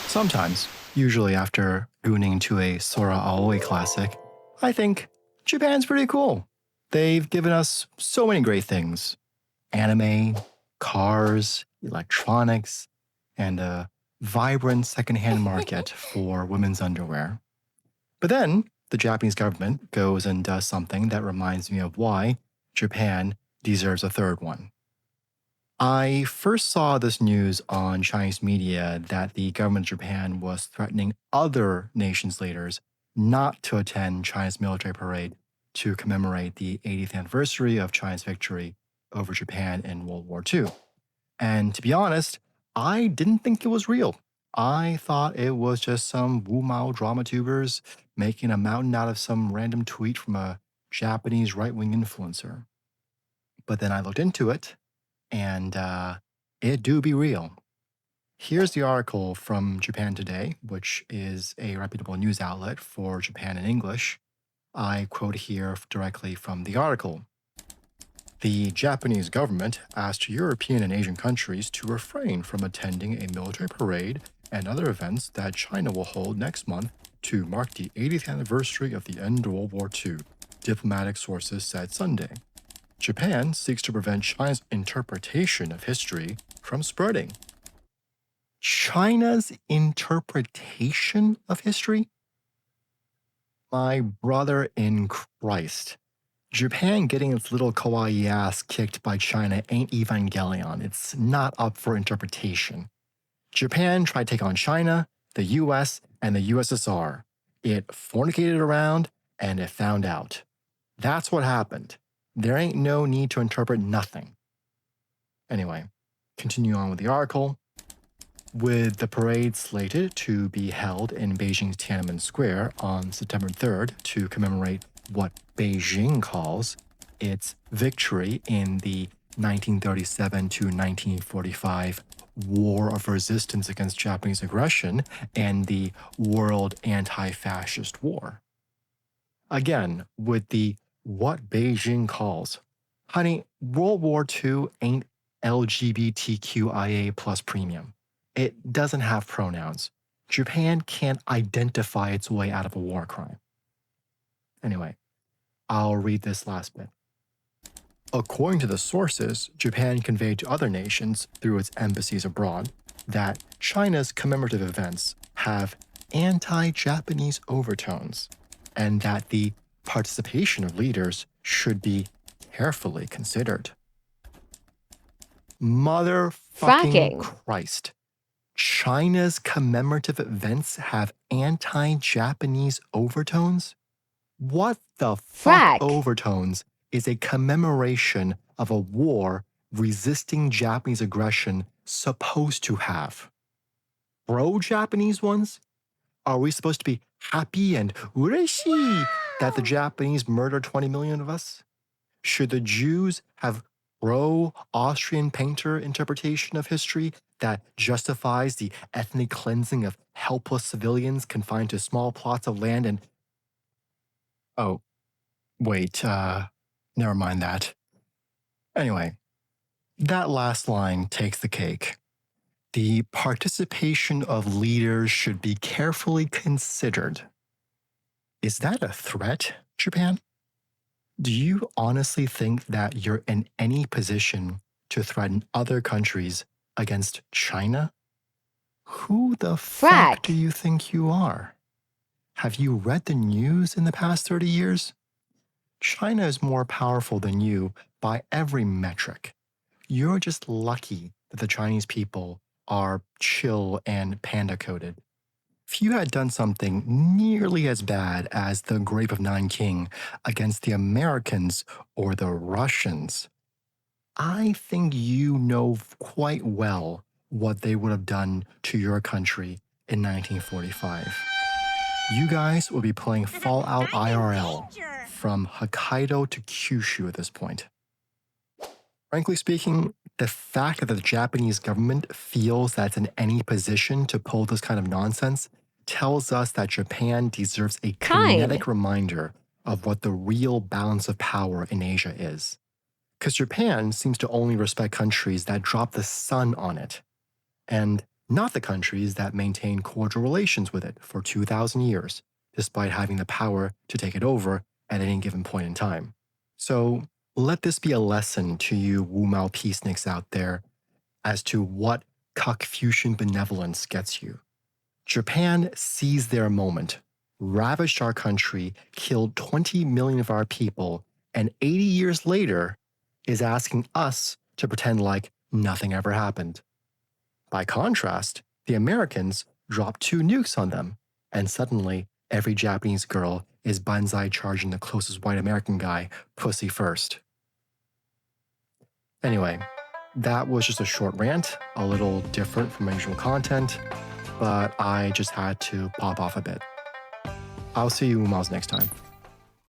Sometimes, usually after gooning to a Sora Aoi classic, I think Japan's pretty cool. They've given us so many great things: anime, cars, electronics, and a vibrant secondhand market for women's underwear. But then the Japanese government goes and does something that reminds me of why Japan deserves a third one. I first saw this news on Chinese media that the government of Japan was threatening other nations' leaders not to attend China's military parade to commemorate the 80th anniversary of China's victory over Japan in World War II. And to be honest, I didn't think it was real. I thought it was just some Wu Mao drama tubers making a mountain out of some random tweet from a Japanese right wing influencer. But then I looked into it, and it do be real. Here's the article from Japan Today, which is a reputable news outlet for Japan in English. I quote here directly from the article. The Japanese government asked European and Asian countries to refrain from attending a military parade and other events that China will hold next month to mark the 80th anniversary of the end of World War II, diplomatic sources said Sunday. Japan seeks to prevent China's interpretation of history from spreading. China's interpretation of history? My brother in Christ. Japan getting its little kawaii ass kicked by China ain't Evangelion. It's not up for interpretation. Japan tried to take on China, the US, and the USSR. It fornicated around, and it found out. That's what happened. There ain't no need to interpret nothing. Anyway, continue on with the article. With the parade slated to be held in Beijing's Tiananmen Square on September 3rd to commemorate what Beijing calls its victory in the 1937 to 1945 War of Resistance against Japanese aggression and the World Anti-Fascist War. Again, with the what Beijing calls. Honey, World War II ain't LGBTQIA plus premium. It doesn't have pronouns. Japan can't identify its way out of a war crime. Anyway, I'll read this last bit. According to the sources, Japan conveyed to other nations through its embassies abroad that China's commemorative events have anti-Japanese overtones and that the participation of leaders should be carefully considered. Motherfucking Fracking. Christ. China's commemorative events have anti-Japanese overtones? What the fuck Frack. overtones is a commemoration of a war resisting Japanese aggression supposed to have? Pro-Japanese ones? Are we supposed to be happy and ureshi that the Japanese murdered 20 million of us? Should the Jews have pro-Austrian painter interpretation of history that justifies the ethnic cleansing of helpless civilians confined to small plots of land and... Oh, wait, never mind that. Anyway, that last line takes the cake. The participation of leaders should be carefully considered. Is that a threat, Japan? Do you honestly think that you're in any position to threaten other countries against China? Who the fuck Frack. do you think you are? Have you read the news in the past 30 years? China is more powerful than you by every metric. You're just lucky that the Chinese people are chill and panda-coded. If you had done something nearly as bad as the Grape of Nanking against the Americans or the Russians, I think you know quite well what they would have done to your country in 1945. You guys will be playing Fallout IRL from Hokkaido to Kyushu at this point. Frankly speaking, the fact that the Japanese government feels that it's in any position to pull this kind of nonsense tells us that Japan deserves a kinetic reminder of what the real balance of power in Asia is. Because Japan seems to only respect countries that drop the sun on it. And not the countries that maintain cordial relations with it for 2,000 years, despite having the power to take it over at any given point in time. So let this be a lesson to you Wumao peaceniks out there as to what Confucian benevolence gets you. Japan seized their moment, ravaged our country, killed 20 million of our people, and 80 years later is asking us to pretend like nothing ever happened. By contrast, the Americans dropped 2 nukes on them, and suddenly every Japanese girl is banzai charging the closest white American guy pussy first. Anyway, that was just a short rant, a little different from my usual content, but I just had to pop off a bit. I'll see you Mouse next time.